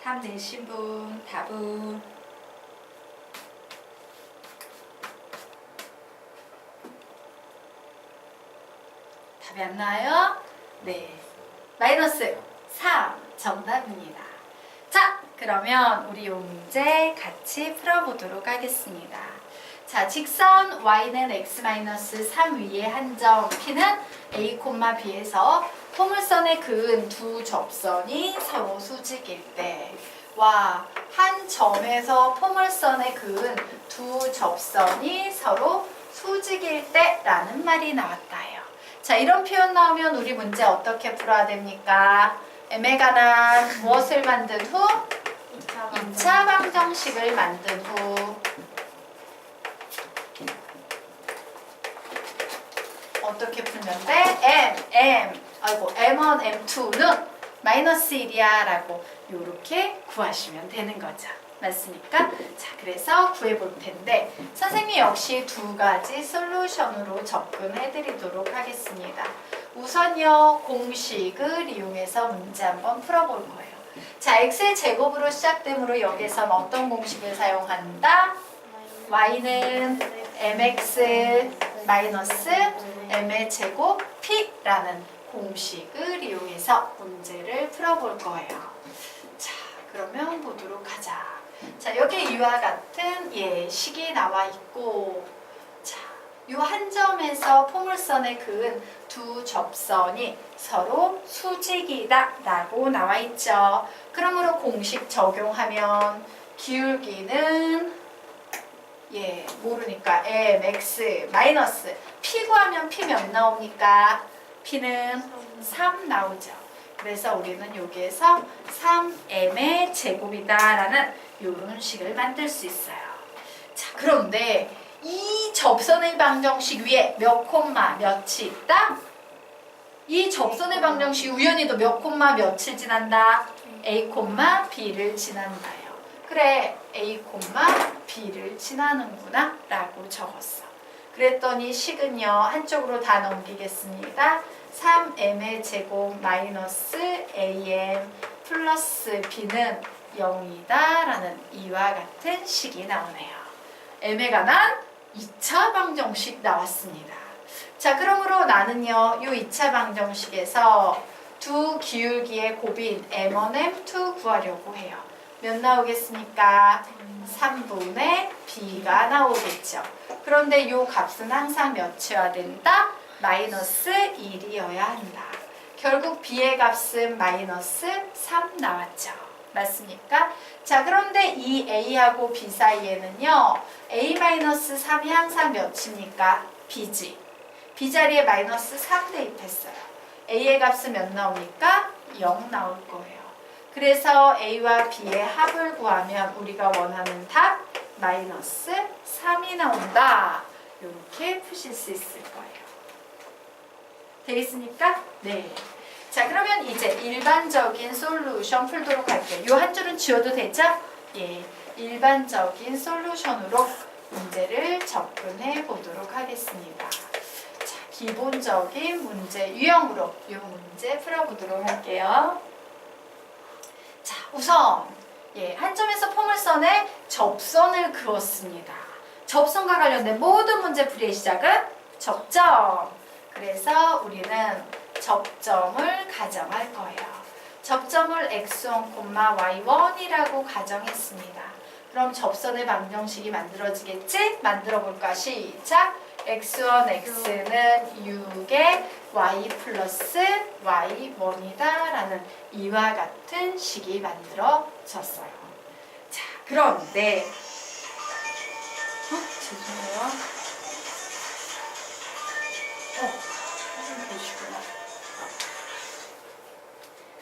답 내신 분, 답은 답이 안 나와요? 네, 마이너스 3 정답입니다. 자, 그러면 우리 이 문제 같이 풀어보도록 하겠습니다. 자, 직선 y는 x-3 위에 한 점 p는 a, b에서 포물선에 그은 두 접선이 서로 수직일 때, 와, 한 점에서 포물선에 그은 두 접선이 서로 수직일 때라는 말이 나왔다요. 자, 이런 표현 나오면 우리 문제 어떻게 풀어야 됩니까? m에 관한 무엇을 만든 후? 2차 방정식을 만든 후 어떻게 풀면 돼? m1, m2는 마이너스 1이야 라고 요렇게 구하시면 되는 거죠. 맞습니까? 자, 그래서 구해볼 텐데 선생님이 역시 두 가지 솔루션으로 접근해 드리도록 하겠습니다. 우선요, 공식을 이용해서 문제 한번 풀어볼 거예요. 자, x의 제곱으로 시작되므로 여기서는 어떤 공식을 사용한다? y는 mx 마이너스 m의 제곱 p라는 공식을 이용해서 문제를 풀어볼 거예요. 자, 그러면 보도록 하자. 자, 여기 이와 같은 식이 나와 있고, 자, 이 한 점에서 포물선에 그은 두 접선이 서로 수직이다 라고 나와 있죠. 그러므로 공식 적용하면 기울기는 모르니까 mx 마이너스 p 구하면 p 몇 나옵니까? p는 3 나오죠. 그래서 우리는 여기에서 3m의 제곱이다 라는 이런 식을 만들 수 있어요. 자, 그런데 이 접선의 방정식 위에 몇 콤마 몇이 있다? 이 접선의 방정식 우연히도 몇 콤마 몇을 지난다? a, b를 지난다요. 그래, a, b를 지나는구나 라고 적었어. 그랬더니 식은요, 한쪽으로 다 넘기겠습니다. 3m의 제곱 마이너스 am 플러스 b는 0이다 라는 이와 같은 식이 나오네요. m에 관한 2차 방정식 나왔습니다. 자, 그러므로 나는요, 이 2차 방정식에서 두 기울기의 곱인 m1, m2 구하려고 해요. 몇 나오겠습니까? 3분의 b가 나오겠죠. 그런데 이 값은 항상 몇이어야 된다? 마이너스 1이어야 한다. 결국 b의 값은 마이너스 3 나왔죠. 맞습니까? 자, 그런데 이 a하고 b 사이에는요, a-3이 항상 몇입니까? b지. b 자리에 마이너스 3 대입했어요. a의 값은 몇 나옵니까? 0 나올 거예요. 그래서 a와 b의 합을 구하면 우리가 원하는 답 마이너스 3이 나온다. 이렇게 푸실 수 있을 거예요. 되겠습니까? 네. 자, 그러면 이제 일반적인 솔루션 풀도록 할게요. 이 한 줄은 지워도 되죠? 예. 일반적인 솔루션으로 문제를 접근해 보도록 하겠습니다. 자, 기본적인 문제 유형으로 이 문제 풀어보도록 할게요. 자, 우선 한 점에서 포물선에 접선을 그었습니다. 접선과 관련된 모든 문제 풀이의 시작은 접점. 그래서 우리는 접점을 가정할 거예요. 접점을 x1, y1이라고 가정했습니다. 그럼 접선의 방정식이 만들어지겠지? 만들어 볼까? 시작! x1, x는 6의 y 플러스 y1이다 라는 이와 같은 식이 만들어졌어요. 자, 그런데 죄송해요. 선생님 계시구나.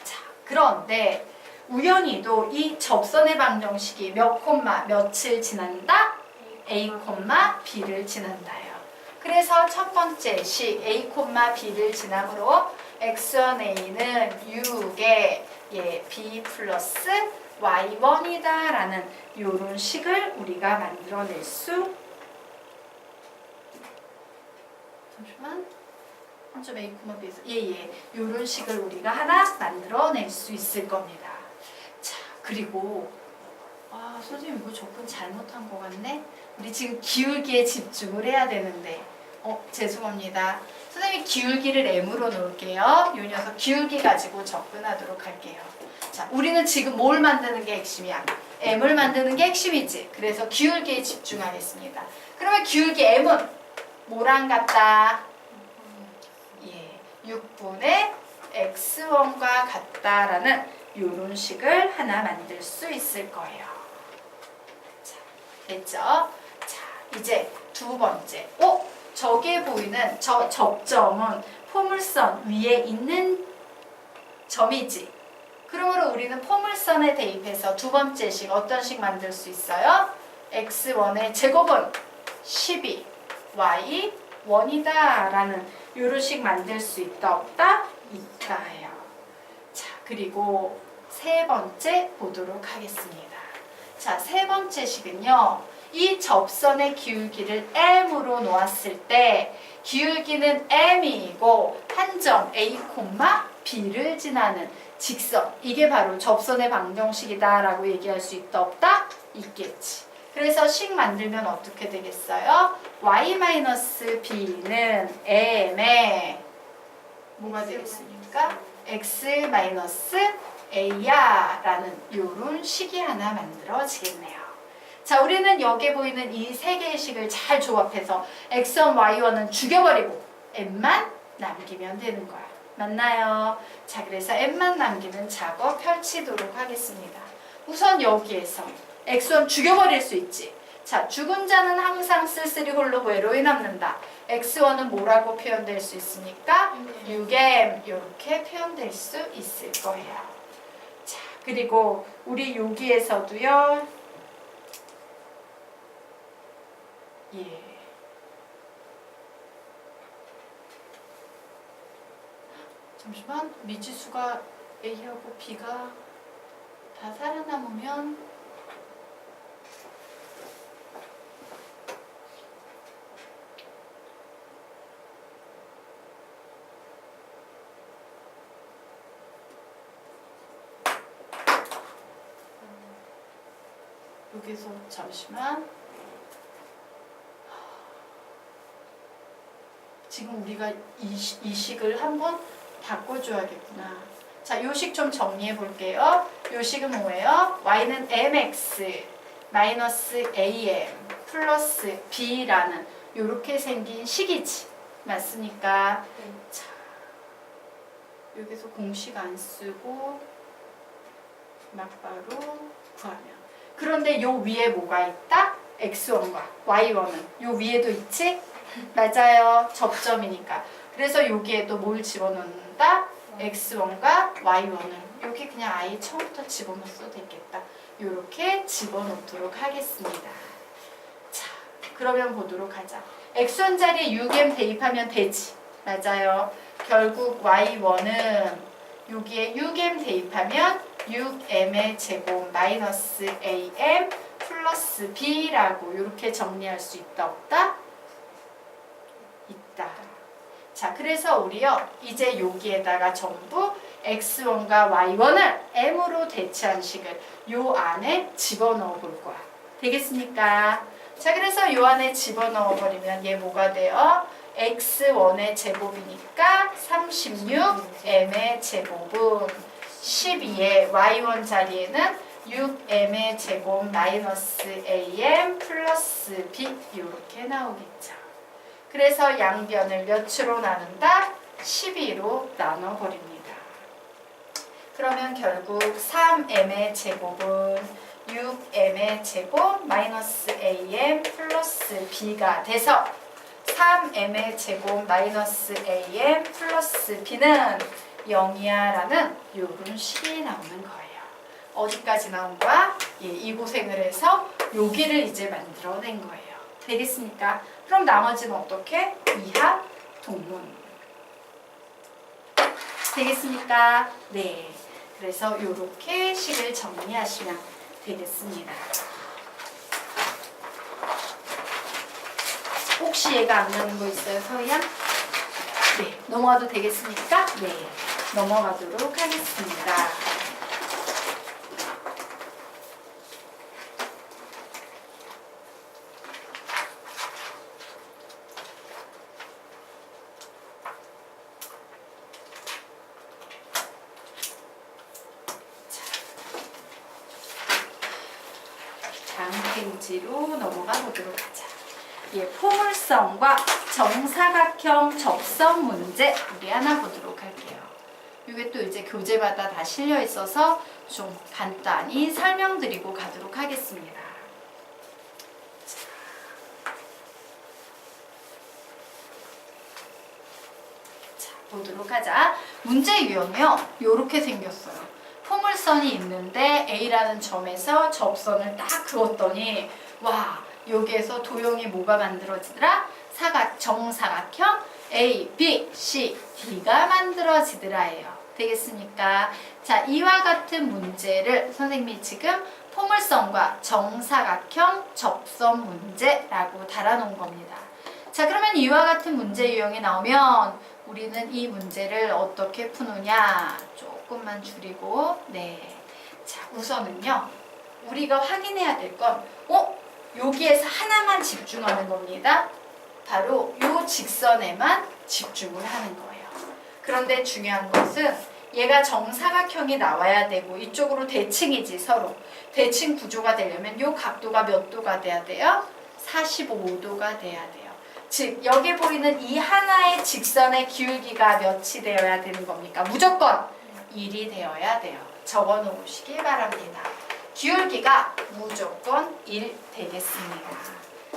자, 그런데 우연히도 이 접선의 방정식이 몇 콤마 몇을 지난다? a, b를 지난다요. 그래서 첫 번째 식 a, b를 지나므로 x1a는 6의 b 플러스 y1이다 라는 이런 식을 우리가 만들어낼 수 잠시만 한 점 a, b에서 이런 식을 우리가 하나 만들어낼 수 있을 겁니다. 자, 그리고 선생님 이거 접근 잘못한 것 같네. 우리 지금 기울기에 집중을 해야 되는데 죄송합니다. 선생님이 기울기를 m으로 놓을게요. 이 녀석 기울기 가지고 접근하도록 할게요. 자, 우리는 지금 뭘 만드는 게 핵심이야? m을 만드는 게 핵심이지. 그래서 기울기에 집중하겠습니다. 그러면 기울기 m은 뭐랑 같다? 6분의 x1과 같다라는 이런 식을 하나 만들 수 있을 거예요. 자, 됐죠? 자, 이제 두 번째. 저기에 보이는 저 접점은 포물선 위에 있는 점이지. 그러므로 우리는 포물선에 대입해서 두 번째 식 어떤 식 만들 수 있어요? x1의 제곱은 12, y1이다 라는 요런 식 만들 수 있다 없다? 있다예요. 자, 그리고 세 번째 보도록 하겠습니다. 자, 세 번째 식은요. 이 접선의 기울기를 m으로 놓았을 때 기울기는 m이고 한 점 a, b를 지나는 직선. 이게 바로 접선의 방정식이다 라고 얘기할 수 있다 없다? 있겠지. 그래서 식 만들면 어떻게 되겠어요? y-b는 m에 뭐가 되겠습니까? x-a야 라는 요런 식이 하나 만들어지겠네요. 자, 우리는 여기에 보이는 이 세 개의 식을 잘 조합해서 x1, y1은 죽여버리고 m만 남기면 되는 거야. 맞나요? 자, 그래서 m만 남기는 작업 펼치도록 하겠습니다. 우선 여기에서 x1 죽여버릴 수 있지. 자, 죽은 자는 항상 쓸쓸히 홀로 외로이 남는다. x1은 뭐라고 표현될 수 있습니까? 6m 이렇게 표현될 수 있을 거예요. 자, 그리고 우리 여기에서도요. 잠시만, 미지수가 A하고 B가 다 살아남으면 여기서 잠시만, 지금 우리가 이 식을 한번 바꿔줘야겠구나. 자, 요 식 좀 정리해 볼게요. 요 식은 뭐예요? y는 mx 마이너스 am 플러스 b라는 요렇게 생긴 식이지. 맞습니까? 자, 여기서 공식 안 쓰고 막바로 구하면. 그런데 요 위에 뭐가 있다? x1과 y1은 요 위에도 있지? 맞아요. 접점이니까. 그래서 여기에도 뭘 집어넣는다? x1과 y1을 여기 그냥 아예 처음부터 집어넣어도 되겠다. 이렇게 집어넣도록 하겠습니다. 자, 그러면 보도록 하자. x1 자리에 6m 대입하면 되지. 맞아요. 결국 y1은 여기에 6m 대입하면 6m의 제곱 마이너스 am 플러스 b라고 이렇게 정리할 수 있다 없다? 있다. 자, 그래서 우리요 이제 여기에다가 전부 x1과 y1을 m으로 대체한 식을 요 안에 집어넣어 볼 거야. 되겠습니까? 자, 그래서 요 안에 집어넣어 버리면 얘 뭐가 돼요? x1의 제곱이니까 36m의 제곱은 12의 y1 자리에는 6m의 제곱 마이너스 am 플러스 b 이렇게 나오겠죠. 그래서 양변을 몇으로 나눈다? 12로 나눠버립니다. 그러면 결국 3m의 제곱은 6m의 제곱 마이너스 am 플러스 b가 돼서 3m의 제곱 마이너스 am 플러스 b는 0이야 라는 요런 식이 나오는 거예요. 어디까지 나온 거야? 이 고생을 해서 여기를 이제 만들어낸 거예요. 되겠습니까? 그럼 나머지는 어떻게? 이하 동문. 되겠습니까? 네. 그래서 이렇게 식을 정리하시면 되겠습니다. 혹시 얘가 안 나는 거 있어요, 서희양? 네. 넘어가도 되겠습니까? 네. 넘어가도록 하겠습니다. 페이지로 넘어가 보도록 하자. 예, 포물선과 정사각형 접선 문제 우리 하나 보도록 할게요. 이게 또 이제 교재마다 다 실려 있어서 좀 간단히 설명드리고 가도록 하겠습니다. 자, 보도록 하자. 문제 유형이요. 이렇게 생겼어요. 포물선이 있는데 A라는 점에서 접선을 딱 그었더니 와, 여기에서 도형이 뭐가 만들어지더라? 정사각형 A, B, C, D가 만들어지더라예요. 되겠습니까? 자, 이와 같은 문제를 선생님이 지금 포물선과 정사각형 접선 문제라고 달아놓은 겁니다. 자, 그러면 이와 같은 문제 유형이 나오면 우리는 이 문제를 어떻게 푸느냐? 조금만 줄이고, 네. 자, 우선은요, 우리가 확인해야 될 건, 여기에서 하나만 집중하는 겁니다. 바로 요 직선에만 집중을 하는 거예요. 그런데 중요한 것은 얘가 정사각형이 나와야 되고 이쪽으로 대칭이지 서로. 대칭 구조가 되려면 요 각도가 몇 도가 돼야 돼요? 45도가 돼야 돼요. 즉 여기 보이는 이 하나의 직선의 기울기가 몇이 되어야 되는 겁니까? 무조건 1이 되어야 돼요. 적어 놓으시기 바랍니다. 기울기가 무조건 1 되겠습니다.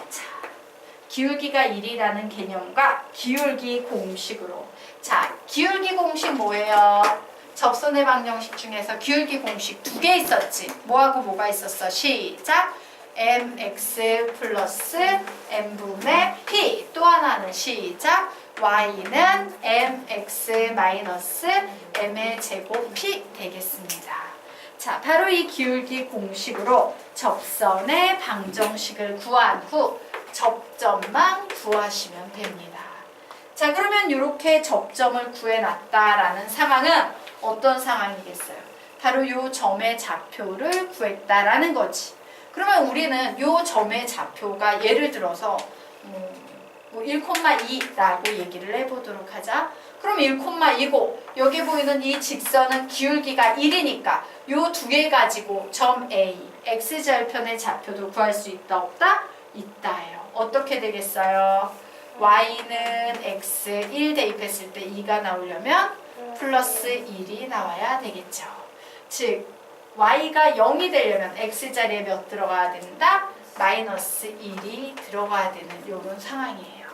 자, 기울기가 1이라는 개념과 기울기 공식으로. 자, 기울기 공식 뭐예요? 접선의 방정식 중에서 기울기 공식 2개 있었지. 뭐하고 뭐가 있었어? 시작! mx 플러스 n분의 p. 또 하나는 시작! y는 mx 마이너스 m의 제곱 p 되겠습니다. 자, 바로 이 기울기 공식으로 접선의 방정식을 구한 후 접점만 구하시면 됩니다. 자, 그러면 이렇게 접점을 구해놨다라는 상황은 어떤 상황이겠어요? 바로 이 점의 좌표를 구했다라는 거지. 그러면 우리는 이 점의 좌표가 예를 들어서 1,2라고 얘기를 해보도록 하자. 그럼 1,2고 여기 보이는 이 직선은 기울기가 1이니까 이 두 개 가지고 점 A, x절편의 좌표도 구할 수 있다 없다? 있다예요. 어떻게 되겠어요? y는 x 1 대입했을 때 2가 나오려면 플러스 1이 나와야 되겠죠. 즉 y가 0이 되려면 x자리에 몇 들어가야 된다? 마이너스 1이 들어가야 되는 이런 상황이에요.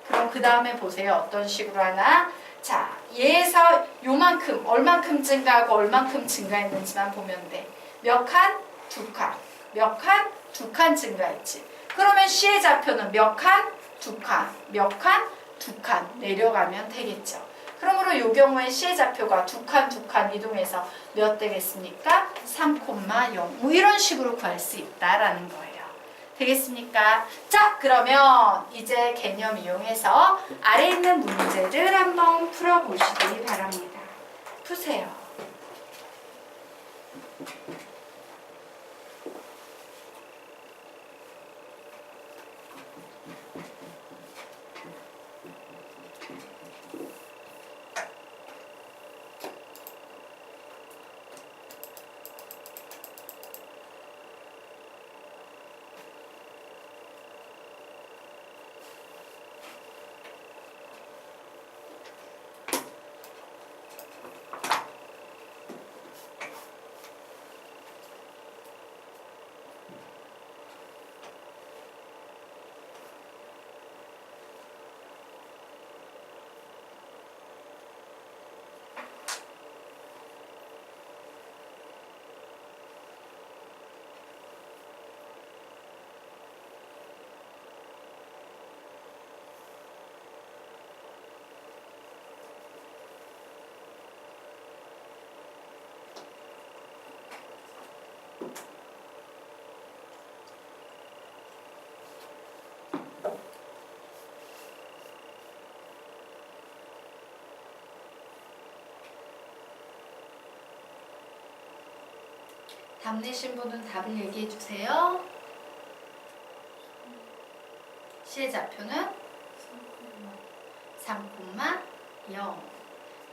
그럼 그 다음에 보세요. 어떤 식으로 하나? 자, 얘에서 요만큼, 얼만큼 증가하고 얼만큼 증가했는지만 보면 돼. 몇 칸? 2칸. 몇 칸? 2칸 증가했지. 그러면 C의 좌표는 몇 칸? 2칸. 몇 칸? 2칸 내려가면 되겠죠. 그러므로 이 경우에 C의 좌표가 2칸 이동해서 몇 되겠습니까? 3,0. 뭐 이런 식으로 구할 수 있다라는 거예요. 되겠습니까? 자, 그러면 이제 개념 이용해서 아래 있는 문제를 한번 풀어보시기 바랍니다. 푸세요. 답 내신 분은 답을 얘기해 주세요. C의 좌표는 3,0.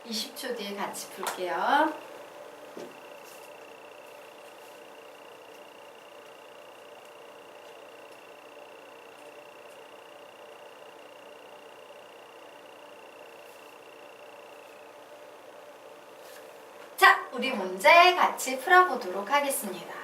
20초 뒤에 같이 풀게요. 우리 문제 같이 풀어보도록 하겠습니다.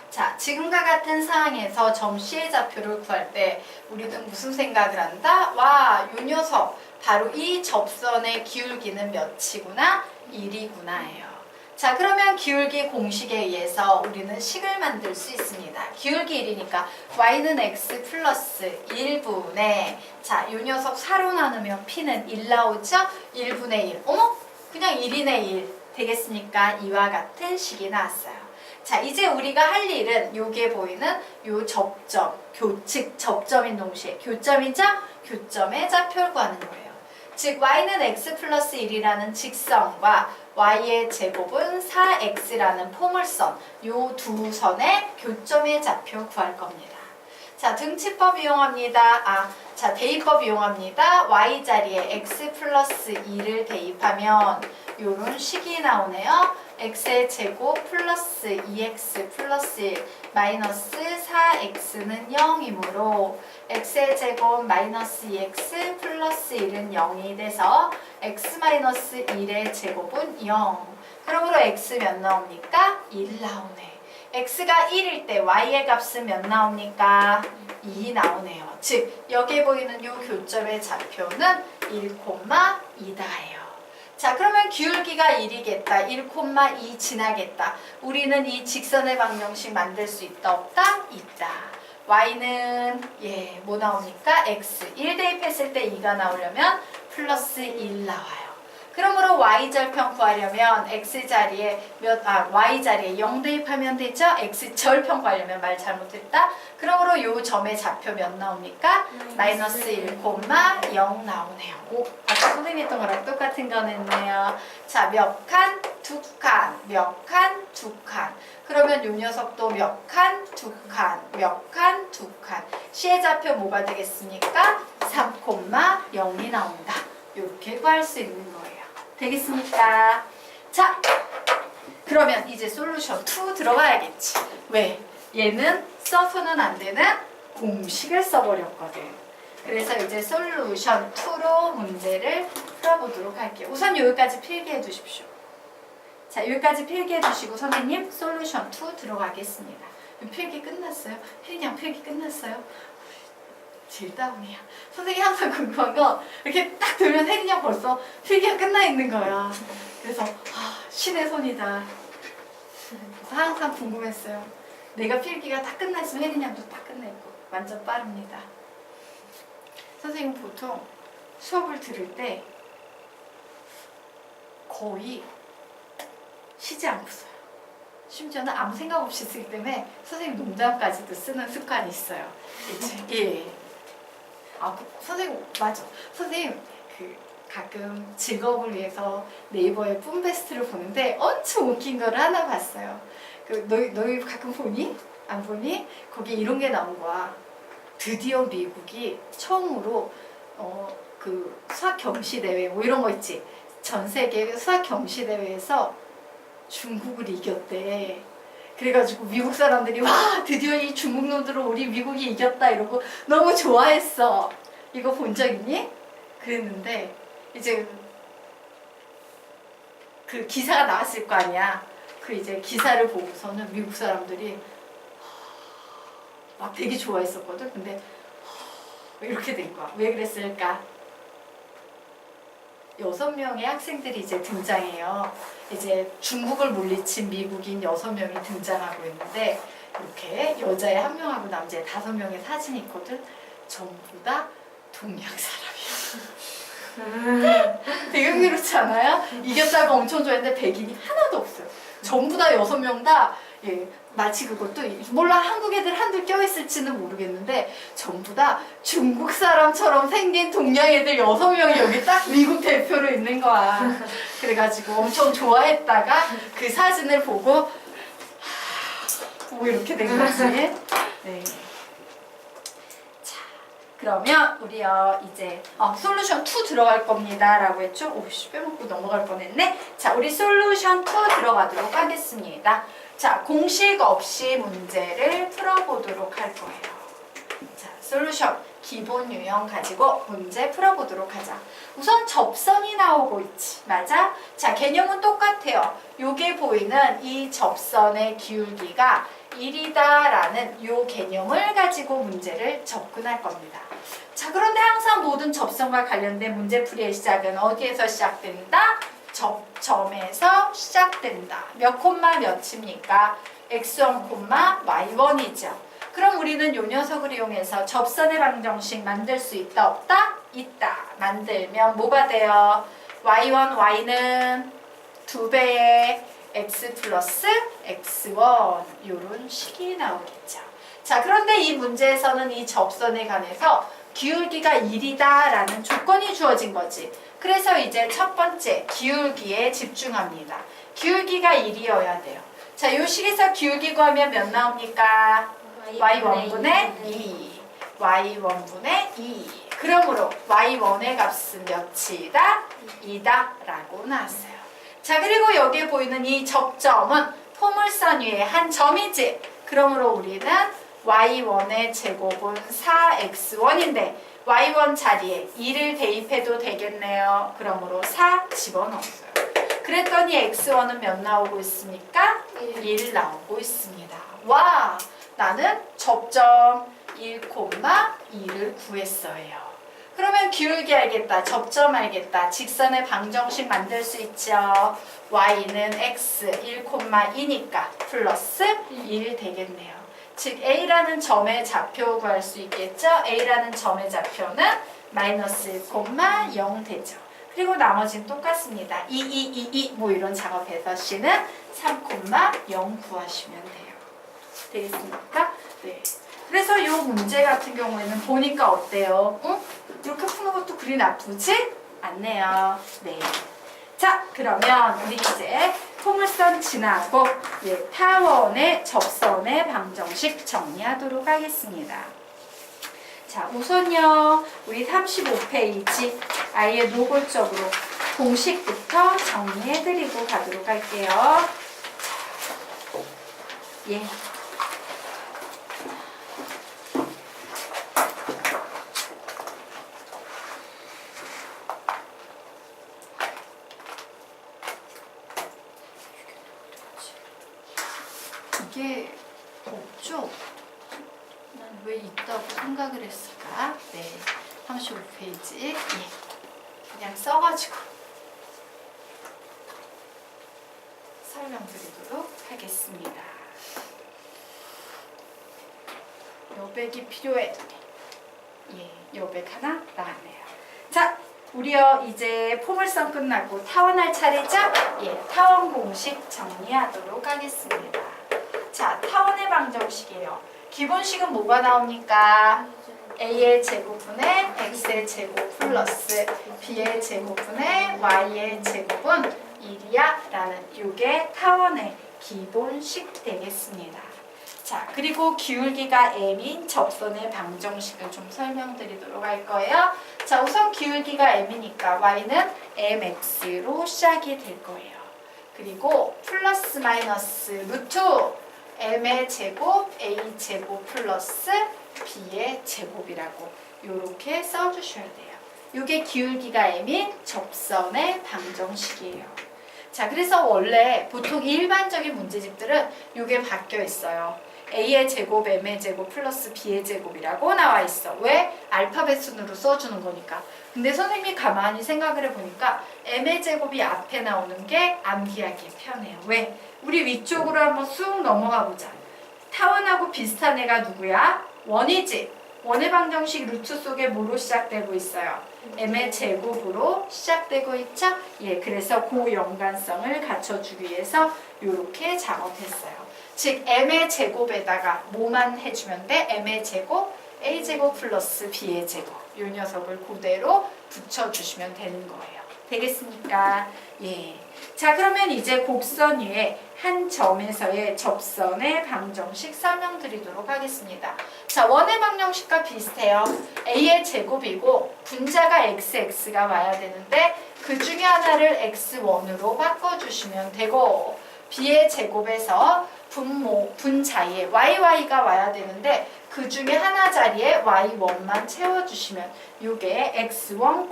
자, 지금과 같은 상황에서 점 C의 좌표를 구할 때 우리는 무슨 생각을 한다? 와, 요 녀석 바로 이 접선의 기울기는 몇이구나? 1이구나예요. 자, 그러면 기울기 공식에 의해서 우리는 식을 만들 수 있습니다. 기울기 1이니까 y는 x 플러스 1분의, 자, 요 녀석 4로 나누면 p는 1 나오죠? 1분의 1. 어머? 그냥 1이네 1 되겠습니까? 이와 같은 식이 나왔어요. 자, 이제 우리가 할 일은 요게 보이는 요 접점, 즉 접점인 동시에 교점이죠? 교점의 좌표를 구하는 거예요. 즉 y는 x 플러스 1이라는 직선과 y의 제곱은 4x라는 포물선, 요 두 선의 교점의 좌표 구할 겁니다. 자, 등치법 이용합니다. 자, 대입법 이용합니다. y 자리에 x 플러스 2를 대입하면 요런 식이 나오네요. x의 제곱 플러스 2x 플러스 1 마이너스 4x는 0이므로 x의 제곱 마이너스 2x 플러스 1은 0이 돼서 x 마이너스 1의 제곱은 0. 그러므로 x 몇 나옵니까? 1 나오네. x가 1일 때 y의 값은 몇 나옵니까? 2 나오네요. 즉 여기에 보이는 요 교점의 좌표는 1,2다예요. 자, 그러면 기울기가 1이겠다. 1,2 지나겠다. 우리는 이 직선의 방정식 만들 수 있다, 없다? 있다. y는 뭐 나옵니까? x. 1 대입했을 때 2가 나오려면 플러스 1 나와요. 그러므로 y절편 구하려면 x자리에 y자리에 0 대입하면 되죠? x절편 구하려면 말 잘못했다. 그러므로 요 점의 좌표 몇 나옵니까? 마이너스 1,0 나오네요. 오, 아까 선생님 했던 거랑 똑같은 거 냈네요. 자, 몇 칸? 2칸. 몇 칸? 2칸. 그러면 요 녀석도 몇 칸? 2칸. 몇 칸? 2칸. C의 좌표 뭐가 되겠습니까? 3,0이 나온다. 이렇게 구할 수 있는 거예요. 되겠습니까? 자, 그러면 이제 솔루션 2 들어가야겠지. 왜? 얘는 써서는 안 되는 공식을 써버렸거든. 그래서 이제 솔루션 2로 문제를 풀어보도록 할게요. 우선 여기까지 필기해 두십시오. 자, 여기까지 필기해 두시고 선생님 솔루션 2 들어가겠습니다. 필기 끝났어요? 혜린양 필기 끝났어요? 제일 다운이야. 선생님이 항상 궁금한 거 이렇게 딱 들면 혜린양 벌써 필기가 끝나 있는 거야. 그래서 신의 손이다. 그래서 항상 궁금했어요. 내가 필기가 다 끝나 있으면 혜린양도 다 끝나 있고 완전 빠릅니다. 선생님 보통 수업을 들을 때 거의 쉬지 않고 써요. 심지어는 아무 생각 없이 쓰기 때문에 선생님 농담까지도 쓰는 습관이 있어요. 예. 선생님 맞아. 선생님 가끔 즐거움을 위해서 네이버에 뿜베스트를 보는데 엄청 웃긴 거를 하나 봤어요. 너희 가끔 보니? 안 보니? 거기 이런 게 나온 거야. 드디어 미국이 처음으로 그 수학 경시 대회 뭐 이런 거 있지. 전 세계 수학 경시 대회에서 중국을 이겼대. 그래가지고 미국 사람들이 와 드디어 이 중국 놈들을 우리 미국이 이겼다 이러고 너무 좋아했어. 이거 본 적 있니? 그랬는데 이제 그 기사가 나왔을 거 아니야. 그 이제 기사를 보고서는 미국 사람들이 막 되게 좋아했었거든. 근데 이렇게 된 거야. 왜 그랬을까? 6명의 학생들이 이제 등장해요. 이제 중국을 물리친 미국인 6명이 등장하고 있는데 이렇게 여자애 1명하고 남자애 5명의 사진이 있거든. 전부 다 동양 사람이야. 되게 흥미롭지 않아요? 이겼다고 엄청 좋아했는데 백인이 하나도 없어요. 전부 다 6명 다 마치 그것도 몰라 한국 애들 한둘 껴있을지는 모르겠는데 전부 다 중국 사람처럼 생긴 동양 애들 6명이 여기 딱 미국 대표로 있는 거야. 그래가지고 엄청 좋아했다가 그 사진을 보고 뭐 이렇게 된 거지. 네. 자, 그러면 우리요 이제 솔루션 2 들어갈 겁니다 라고 했죠? 오씨 빼먹고 넘어갈 뻔했네. 자, 우리 솔루션 2 들어가도록 하겠습니다. 자, 공식 없이 문제를 풀어보도록 할 거예요. 자, 솔루션. 기본 유형 가지고 문제 풀어보도록 하자. 우선 접선이 나오고 있지. 맞아? 자, 개념은 똑같아요. 요게 보이는 이 접선의 기울기가 1이다라는 요 개념을 가지고 문제를 접근할 겁니다. 자, 그런데 항상 모든 접선과 관련된 문제풀이의 시작은 어디에서 시작된다? 접점에서 시작된다. 몇 콤마 몇입니까? x1, y1이죠. 그럼 우리는 요 녀석을 이용해서 접선의 방정식 만들 수 있다 없다? 있다. 만들면 뭐가 돼요? y1, y는 2배의 x 플러스 x1 요런 식이 나오겠죠. 자, 그런데 이 문제에서는 이 접선에 관해서 기울기가 1이다 라는 조건이 주어진 거지. 그래서 이제 첫 번째 기울기에 집중합니다. 기울기가 1이어야 돼요. 자, 요 식에서 기울기 구하면 몇 나옵니까? y1분의 2 y1분의 2 그러므로 y1의 값은 몇이다? 2다 라고 나왔어요. 자, 그리고 여기에 보이는 이 접점은 포물선 위에 한 점이지. 그러므로 우리는 y1의 제곱은 4x1인데 y1 자리에 2를 대입해도 되겠네요. 그러므로 4 집어넣었어요. 그랬더니 x1은 몇 나오고 있습니까? 1 나오고 있습니다. 와, 나는 접점 1,2를 구했어요. 그러면 기울기 알겠다, 접점 알겠다, 직선의 방정식 만들 수 있죠. y는 x 1,2니까 플러스 1 되겠네요. 즉 A라는 점의 좌표 구할 수 있겠죠. A라는 점의 좌표는 마이너스 1,0 되죠. 그리고 나머지는 똑같습니다. 2 뭐 이런 작업해서 C는 3,0 구하시면 돼요. 되겠습니까? 네. 그래서 이 문제 같은 경우에는 보니까 어때요? 응? 이렇게 푸는 것도 그리 나쁘지 않네요. 네. 자, 그러면 우리 이제 포물선 지나고 타원의 접선의 방정식 정리하도록 하겠습니다. 자, 우선요, 우리 35페이지 아예 노골적으로 공식부터 정리해드리고 가도록 할게요. 예. 이게 없죠? 난 왜 있다고 생각을 했을까? 네, 35페이지. 예. 그냥 써가지고 설명드리도록 하겠습니다. 여백이 필요해. 예, 여백 하나 나왔네요. 자, 우리요 이제 포물선 끝나고 타원할 차례죠? 예, 타원 공식 정리하도록 하겠습니다. 자, 타원의 방정식이에요. 기본식은 뭐가 나옵니까? a의 제곱분의 x의 제곱 플러스 b의 제곱분의 y의 제곱은 1이야 라는 이게 타원의 기본식 되겠습니다. 자, 그리고 기울기가 m인 접선의 방정식을 좀 설명드리도록 할 거예요. 자, 우선 기울기가 m이니까 y는 mx로 시작이 될 거예요. 그리고 플러스 마이너스 루트 m의 제곱 a 제곱 플러스 b의 제곱이라고 이렇게 써주셔야 돼요. 이게 기울기가 m인 접선의 방정식이에요. 자, 그래서 원래 보통 일반적인 문제집들은 이게 바뀌어 있어요. a의 제곱, m의 제곱 플러스 b의 제곱이라고 나와 있어. 왜? 알파벳 순으로 써주는 거니까. 근데 선생님이 가만히 생각을 해보니까 m의 제곱이 앞에 나오는 게 암기하기 편해요. 왜? 우리 위쪽으로 한번 쑥 넘어가 보자. 타원하고 비슷한 애가 누구야? 원이지. 원의 방정식 루트 속에 뭐로 시작되고 있어요? m의 제곱으로 시작되고 있죠? 예, 그래서 그 연관성을 갖춰주기 위해서 이렇게 작업했어요. 즉 m의 제곱에다가 뭐만 해주면 돼? m의 제곱, a 제곱 플러스 b의 제곱 이 녀석을 그대로 붙여주시면 되는 거예요. 되겠습니까? 예. 자, 그러면 이제 곡선 위에 한 점에서의 접선의 방정식 설명드리도록 하겠습니다. 자, 원의 방정식과 비슷해요. a의 제곱이고 분자가 xx가 와야 되는데 그 중에 하나를 x1으로 바꿔주시면 되고 b의 제곱에서 분자에 yy가 와야 되는데 그 중에 하나 자리에 y1만 채워주시면 이게 x1,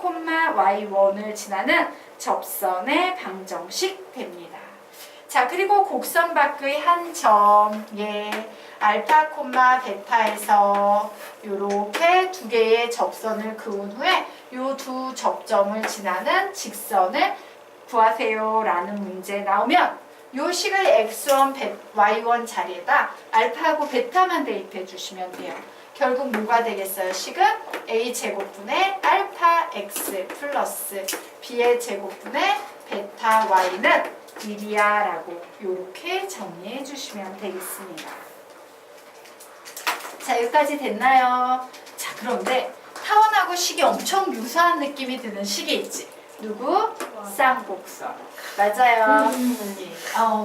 y1을 지나는 접선의 방정식 됩니다. 자, 그리고 곡선 밖의 한 점, 알파, 베타에서 이렇게 두 개의 접선을 그은 후에 이 두 접점을 지나는 직선을 구하세요 라는 문제 나오면 이 식을 x1, y1 자리에다 알파하고 베타만 대입해 주시면 돼요. 결국 뭐가 되겠어요? 식은 a제곱분의 알파 x 플러스 b의 제곱분의 베타 y는 1이야 라고 이렇게 정리해 주시면 되겠습니다. 자, 여기까지 됐나요? 자, 그런데 타원하고 식이 엄청 유사한 느낌이 드는 식이 있지. 누구? 쌍곡선. 맞아요.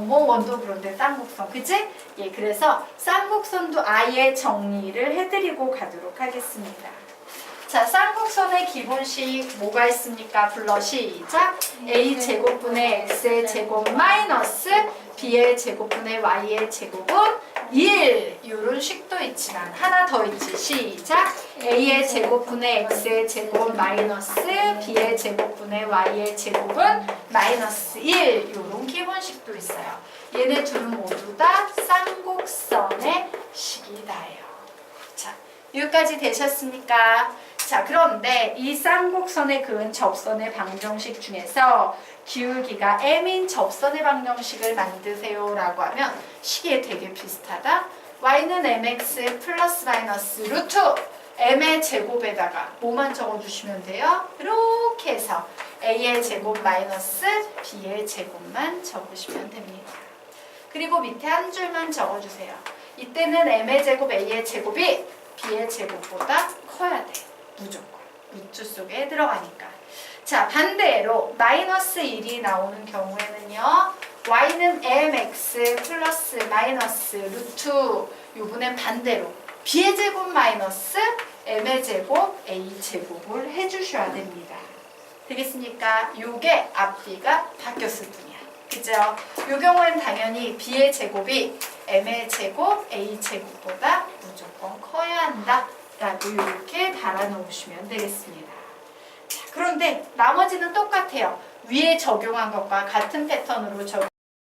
뭐 원도 그런데 쌍곡선. 그치? 그래서 쌍곡선도 아예 정리를 해드리고 가도록 하겠습니다. 자, 쌍곡선의 기본식 뭐가 있습니까? 불러 시작. a제곱분의 x의 제곱 마이너스 b의 제곱분의 y의 제곱은 1. 이런 식도 있지만 하나 더 있지. 시작. a의 제곱분의 x의 제곱 마이너스 b의 제곱분의 y의 제곱은 마이너스 1. 이런 기본식도 있어요. 얘네 둘은 모두 다 쌍곡선의 식이다예요. 자, 여기까지 되셨습니까? 자, 그런데 이 쌍곡선에 그은 접선의 방정식 중에서 기울기가 m인 접선의 방정식을 만드세요 라고 하면 식이 되게 비슷하다. y는 mx 플러스 마이너스 루트 m의 제곱에다가 뭐만 적어주시면 돼요? 이렇게 해서 a의 제곱 마이너스 b의 제곱만 적으시면 됩니다. 그리고 밑에 한 줄만 적어주세요. 이때는 m의 제곱 a의 제곱이 b의 제곱보다 커야 돼. 무조건. 루트 속에 들어가니까. 자, 반대로 마이너스 1이 나오는 경우에는요. y는 mx 플러스 마이너스 루트 요번엔 반대로 b의 제곱 마이너스 m의 제곱 a 제곱을 해주셔야 됩니다. 되겠습니까? 요게 앞뒤가 바뀌었을 뿐이야. 그죠? 요 경우엔 당연히 b의 제곱이 m의 제곱 a 제곱보다 무조건 커야 한다 라고 이렇게 달아놓으시면 되겠습니다. 자, 그런데 나머지는 똑같아요. 위에 적용한 것과 같은 패턴으로 적용